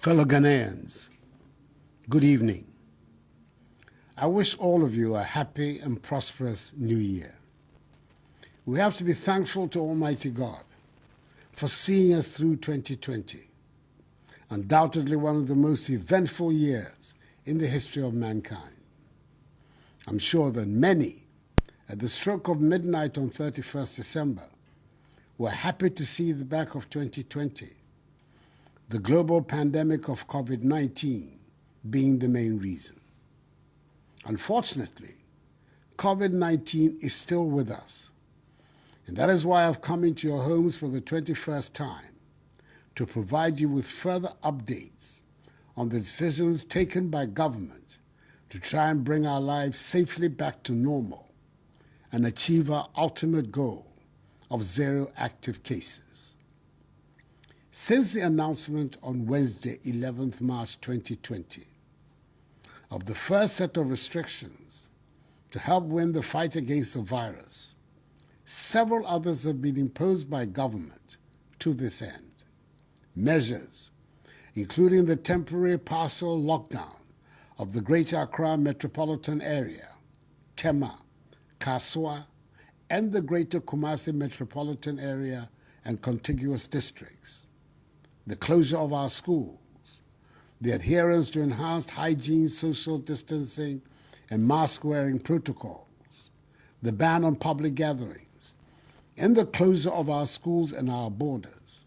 Fellow Ghanaians, good evening. I wish all of you a happy and prosperous new year. We have to be thankful to Almighty God for seeing us through 2020, undoubtedly one of the most eventful years in the history of mankind. I'm sure that many, at the stroke of midnight on 31st December, were happy to see the back of 2020, the global pandemic of COVID-19 being the main reason. Unfortunately, COVID-19 is still with us, and that is why I've come into your homes for the 21st time to provide you with further updates on the decisions taken by government to try and bring our lives safely back to normal and achieve our ultimate goal of zero active cases. Since the announcement on Wednesday, 11th March 2020, of the first set of restrictions to help win the fight against the virus, several others have been imposed by government to this end. Measures, including the temporary partial lockdown of the Greater Accra Metropolitan Area, Tema, Kaswa, and the Greater Kumasi Metropolitan Area and contiguous districts, the closure of our schools, the adherence to enhanced hygiene, social distancing, and mask-wearing protocols, the ban on public gatherings, and the closure of our schools and our borders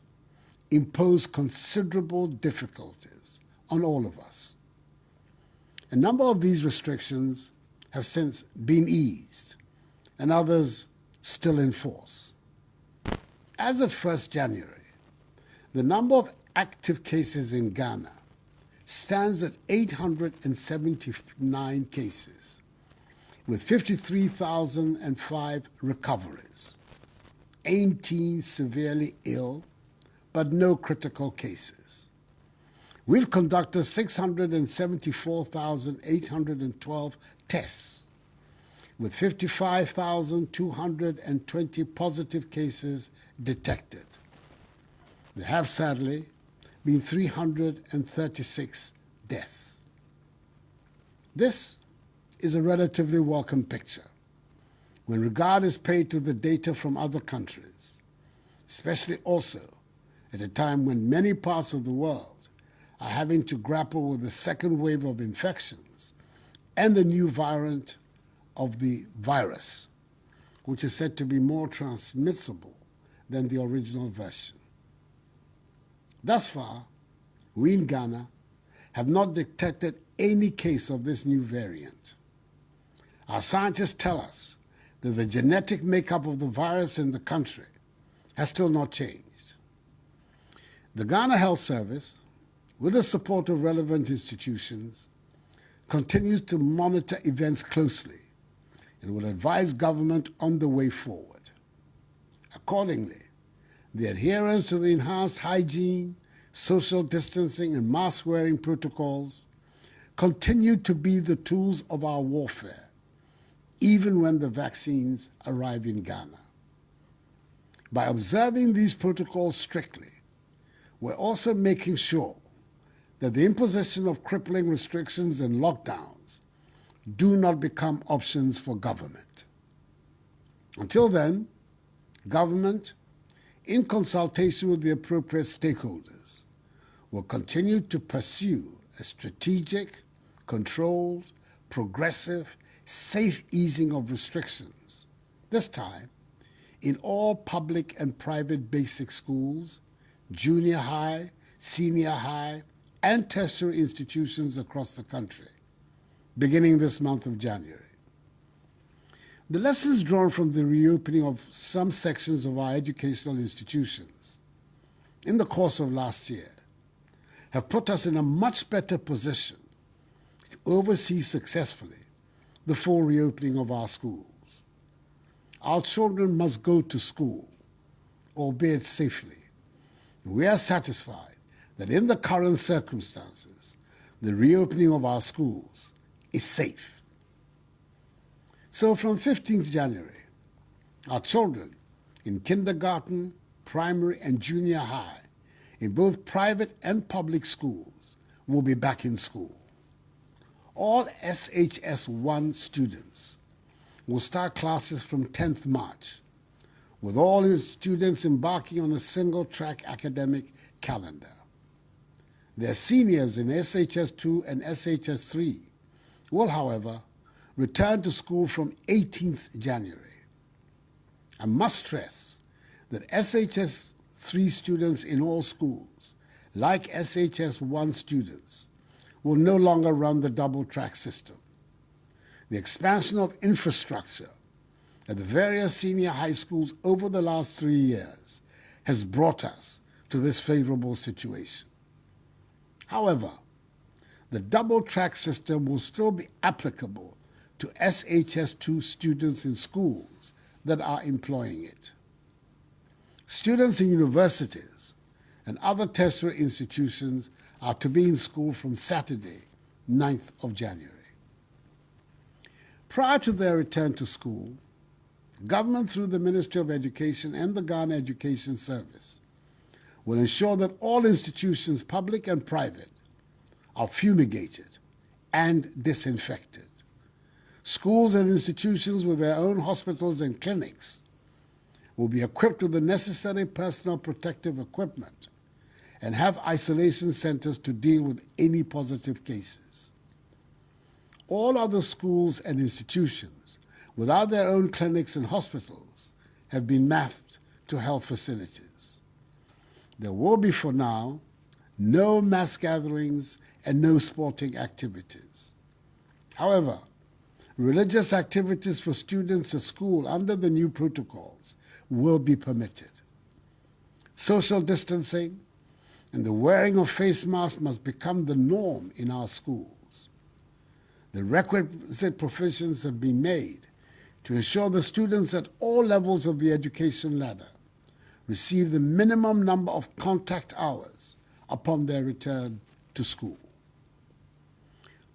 impose considerable difficulties on all of us. A number of these restrictions have since been eased, and others still in force. As of 1st January, the number of active cases in Ghana stands at 879 cases, with 53,005 recoveries, 18 severely ill, but no critical cases. We've conducted 674,812 tests, with 55,220 positive cases detected. There have sadly been 336 deaths. This is a relatively welcome picture when regard is paid to the data from other countries, especially also at a time when many parts of the world are having to grapple with the second wave of infections and the new variant of the virus, which is said to be more transmissible than the original version. Thus far, we in Ghana have not detected any case of this new variant. Our scientists tell us that the genetic makeup of the virus in the country has still not changed. The Ghana Health Service, with the support of relevant institutions, continues to monitor events closely and will advise government on the way forward. Accordingly, the adherence to the enhanced hygiene, social distancing, and mask-wearing protocols continue to be the tools of our warfare, even when the vaccines arrive in Ghana. By observing these protocols strictly, we're also making sure that the imposition of crippling restrictions and lockdowns do not become options for government. Until then, government, in consultation with the appropriate stakeholders, will continue to pursue a strategic, controlled, progressive, safe easing of restrictions, this time in all public and private basic schools, junior high, senior high, and tertiary institutions across the country, beginning this month of January. The lessons drawn from the reopening of some sections of our educational institutions in the course of last year have put us in a much better position to oversee successfully the full reopening of our schools. Our children must go to school, albeit safely. We are satisfied that in the current circumstances, the reopening of our schools is safe. So from 15th January, our children in kindergarten, primary, and junior high in both private and public schools will be back in school. All SHS1 students will start classes from 10th March, with all his students embarking on a single-track academic calendar. Their seniors in SHS2 and SHS3 will, however, return to school from 18th January. I must stress that SHS3 students in all schools, like SHS1 students, will no longer run the double-track system. The expansion of infrastructure at the various senior high schools over the last 3 years has brought us to this favorable situation. However, the double-track system will still be applicable to SHS2 students in schools that are employing it. Students in universities and other tertiary institutions are to be in school from Saturday, 9th of January. Prior to their return to school, government through the Ministry of Education and the Ghana Education Service will ensure that all institutions, public and private, are fumigated and disinfected. Schools and institutions with their own hospitals and clinics will be equipped with the necessary personal protective equipment and have isolation centers to deal with any positive cases. All other schools and institutions without their own clinics and hospitals have been mapped to health facilities. There will be, for now, no mass gatherings and no sporting activities. However, religious activities for students at school under the new protocols will be permitted. Social distancing and the wearing of face masks must become the norm in our schools. The requisite provisions have been made to ensure the students at all levels of the education ladder receive the minimum number of contact hours upon their return to school.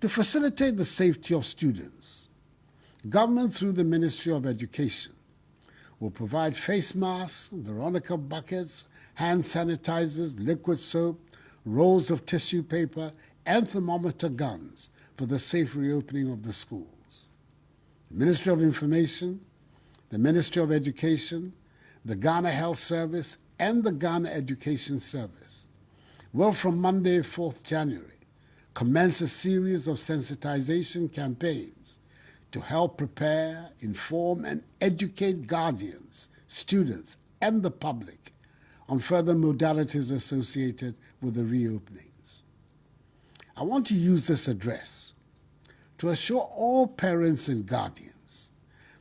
To facilitate the safety of students, government through the Ministry of Education will provide face masks, Veronica buckets, hand sanitizers, liquid soap, rolls of tissue paper, and thermometer guns for the safe reopening of the schools. The Ministry of Information, the Ministry of Education, the Ghana Health Service, and the Ghana Education Service will, from Monday, 4th January, commence a series of sensitization campaigns to help prepare, inform, and educate guardians, students, and the public on further modalities associated with the reopenings. I want to use this address to assure all parents and guardians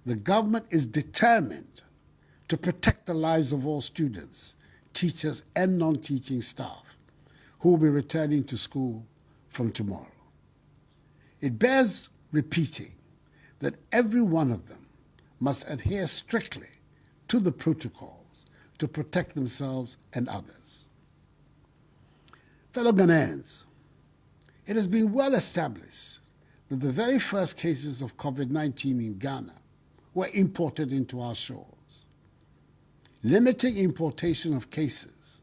the government is determined to protect the lives of all students, teachers, and non-teaching staff who will be returning to school from tomorrow. It bears repeating that every one of them must adhere strictly to the protocols to protect themselves and others. Fellow Ghanaians, it has been well established that the very first cases of COVID-19 in Ghana were imported into our shores. Limiting importation of cases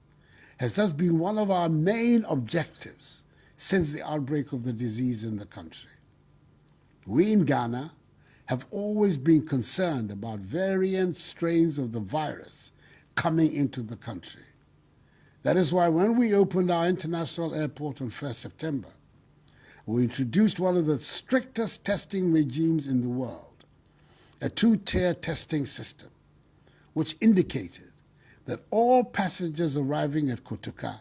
has thus been one of our main objectives since the outbreak of the disease in the country. We in Ghana have always been concerned about variant strains of the virus coming into the country. That is why when we opened our international airport on 1st September, we introduced one of the strictest testing regimes in the world, a 2-tier testing system, which indicated that all passengers arriving at Kotoka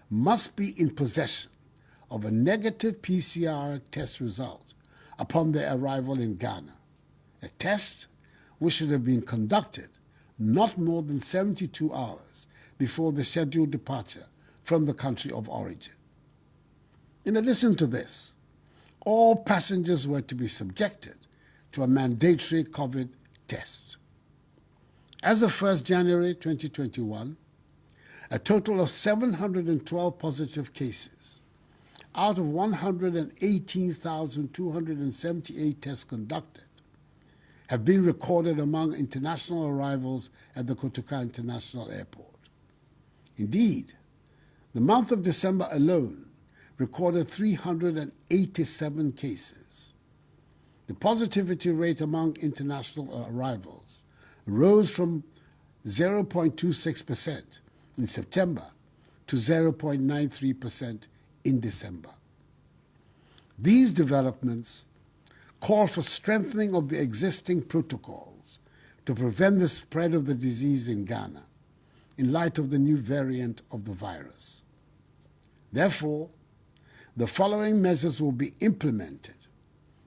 must be in possession of a negative PCR test result upon their arrival in Ghana, a test which should have been conducted not more than 72 hours before the scheduled departure from the country of origin. In addition to this, all passengers were to be subjected to a mandatory COVID test. As of 1st January 2021, a total of 712 positive cases out of 118,278 tests conducted have been recorded among international arrivals at the Kotoka International Airport. Indeed, the month of December alone recorded 387 cases. The positivity rate among international arrivals rose from 0.26% in September to 0.93% in December. These developments call for strengthening of the existing protocols to prevent the spread of the disease in Ghana in light of the new variant of the virus. Therefore, the following measures will be implemented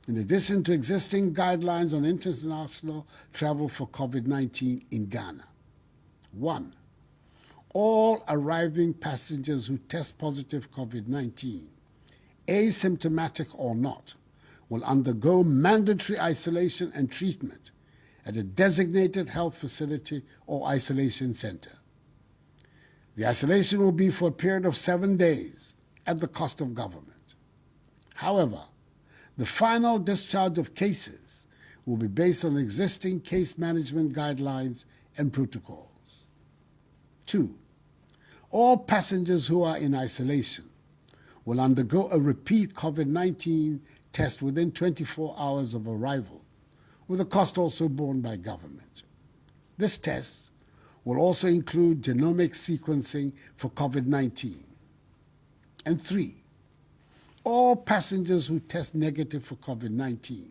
in addition to existing guidelines on international travel for COVID-19 in Ghana. 1. All arriving passengers who test positive COVID-19, asymptomatic or not, will undergo mandatory isolation and treatment at a designated health facility or isolation center. The isolation will be for a period of 7 days at the cost of government. However, the final discharge of cases will be based on existing case management guidelines and protocols. 2. All passengers who are in isolation will undergo a repeat COVID-19 test within 24 hours of arrival, with the cost also borne by government. This test will also include genomic sequencing for COVID-19. And 3, all passengers who test negative for COVID-19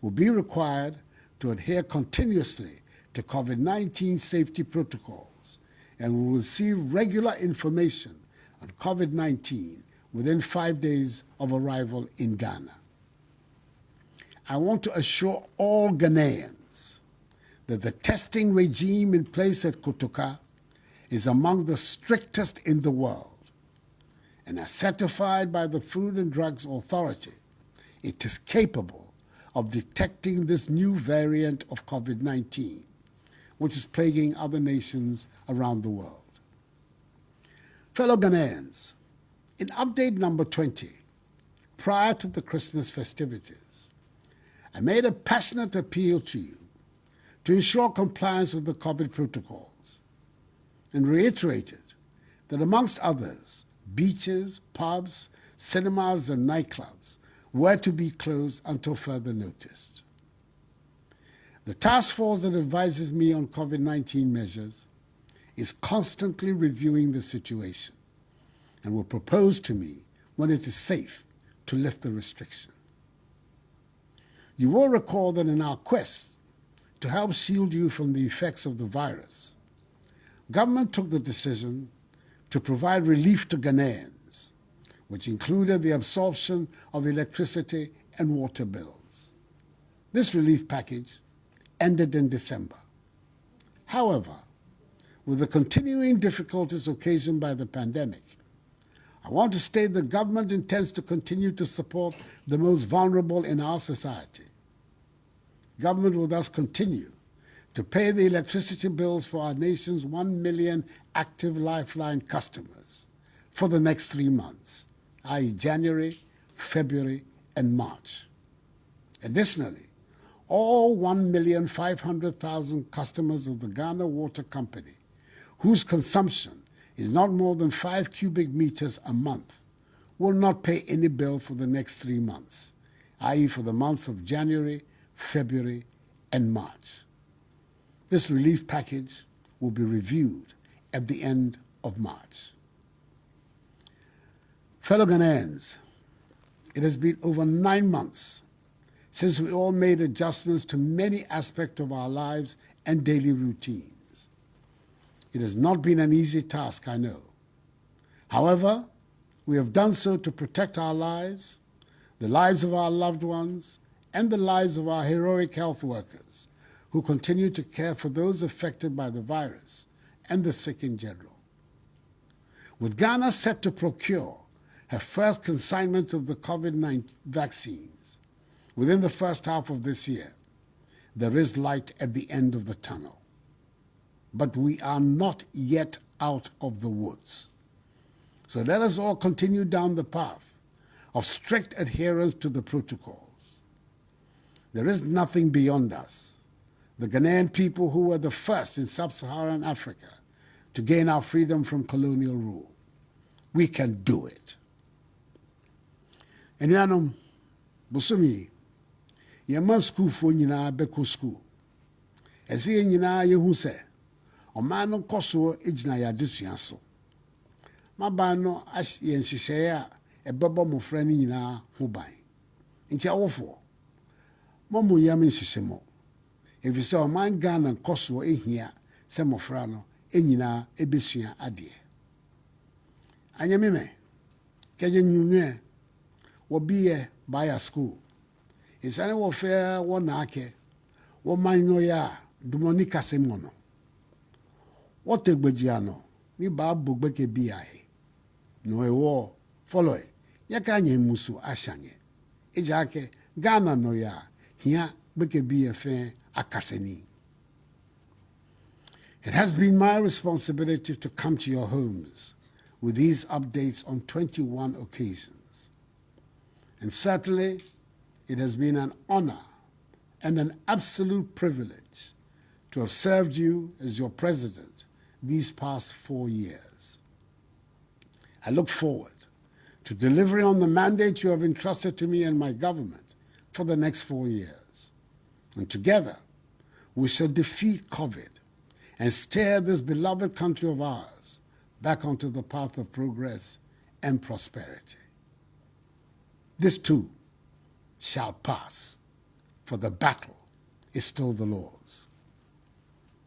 will be required to adhere continuously to COVID-19 safety protocols and will receive regular information on COVID-19 within 5 days of arrival in Ghana. I want to assure all Ghanaians that the testing regime in place at Kotoka is among the strictest in the world, and as certified by the Food and Drugs Authority, it is capable of detecting this new variant of COVID-19, which is plaguing other nations around the world. Fellow Ghanaians, in update number 20, prior to the Christmas festivities, I made a passionate appeal to you to ensure compliance with the COVID protocols and reiterated that, amongst others, beaches, pubs, cinemas, and nightclubs were to be closed until further notice. The task force that advises me on COVID-19 measures is constantly reviewing the situation and will propose to me when it is safe to lift the restriction. You will recall that in our quest to help shield you from the effects of the virus, government took the decision to provide relief to Ghanaians, which included the absorption of electricity and water bills. This relief package ended in December. However, with the continuing difficulties occasioned by the pandemic, I want to state that government intends to continue to support the most vulnerable in our society. Government will thus continue to pay the electricity bills for our nation's 1 million active Lifeline customers for the next 3 months, i.e. January, February, and March. Additionally, all 1,500,000 customers of the Ghana Water Company, whose consumption is not more than 5 cubic meters a month, will not pay any bill for the next 3 months, i.e. for the months of January, February, and March. This relief package will be reviewed at the end of March. Fellow Ghanaians, it has been over 9 months since we all made adjustments to many aspects of our lives and daily routines. It has not been an easy task, I know. However, we have done so to protect our lives, the lives of our loved ones, and the lives of our heroic health workers who continue to care for those affected by the virus and the sick in general. With Ghana set to procure her first consignment of the COVID-19 vaccines within the first half of this year, there is light at the end of the tunnel. But we are not yet out of the woods. So let us all continue down the path of strict adherence to the protocols. There is nothing beyond us. The Ghanaian people who were the first in sub-Saharan Africa to gain our freedom from colonial rule. We can do it. Anuanom, bosomi, yɛma schoolfoɔ nyinaa bɛkɔ school. Ɛsɛ yɛn nyinaa yɛhu sɛ, ɔman no kɔ soɔ gyina yɛn adesua so. Mabaa no yɛ nhyehyɛeɛ a ɛbɛbɔ mmɔfra no nyinaa ho ban. Nti awofoɔ, mo yam nhyehyɛmɔ. Ɛfiri sɛ ɔman Ghana kɔ soɔ ehia sɛ mmɔfra no nyinaa ɛbɛsua adeɛ. Anyamime, kɛgye nyunye, wɔbiyɛ baya school. Ɛsane wɔfɛ wɔnaakɛ, wɔman no yɛ a dumoni kasɛm wɔ no. Wɔtɛ gbagyia no, ni baa bogbɛkɛ biae. No ɛwɔ follow yɛka nyɛ musu ahyanye. Ejake Ghana no ya hia bɛkɛ biyɛ fɛ akasani. It has been my responsibility to come to your homes with these updates on 21 occasions. And certainly, it has been an honor and an absolute privilege to have served you as your president these past 4 years. I look forward to delivering on the mandate you have entrusted to me and my government for the next 4 years. And together, we shall defeat COVID and steer this beloved country of ours back onto the path of progress and prosperity. This too shall pass, for the battle is still the Lord's.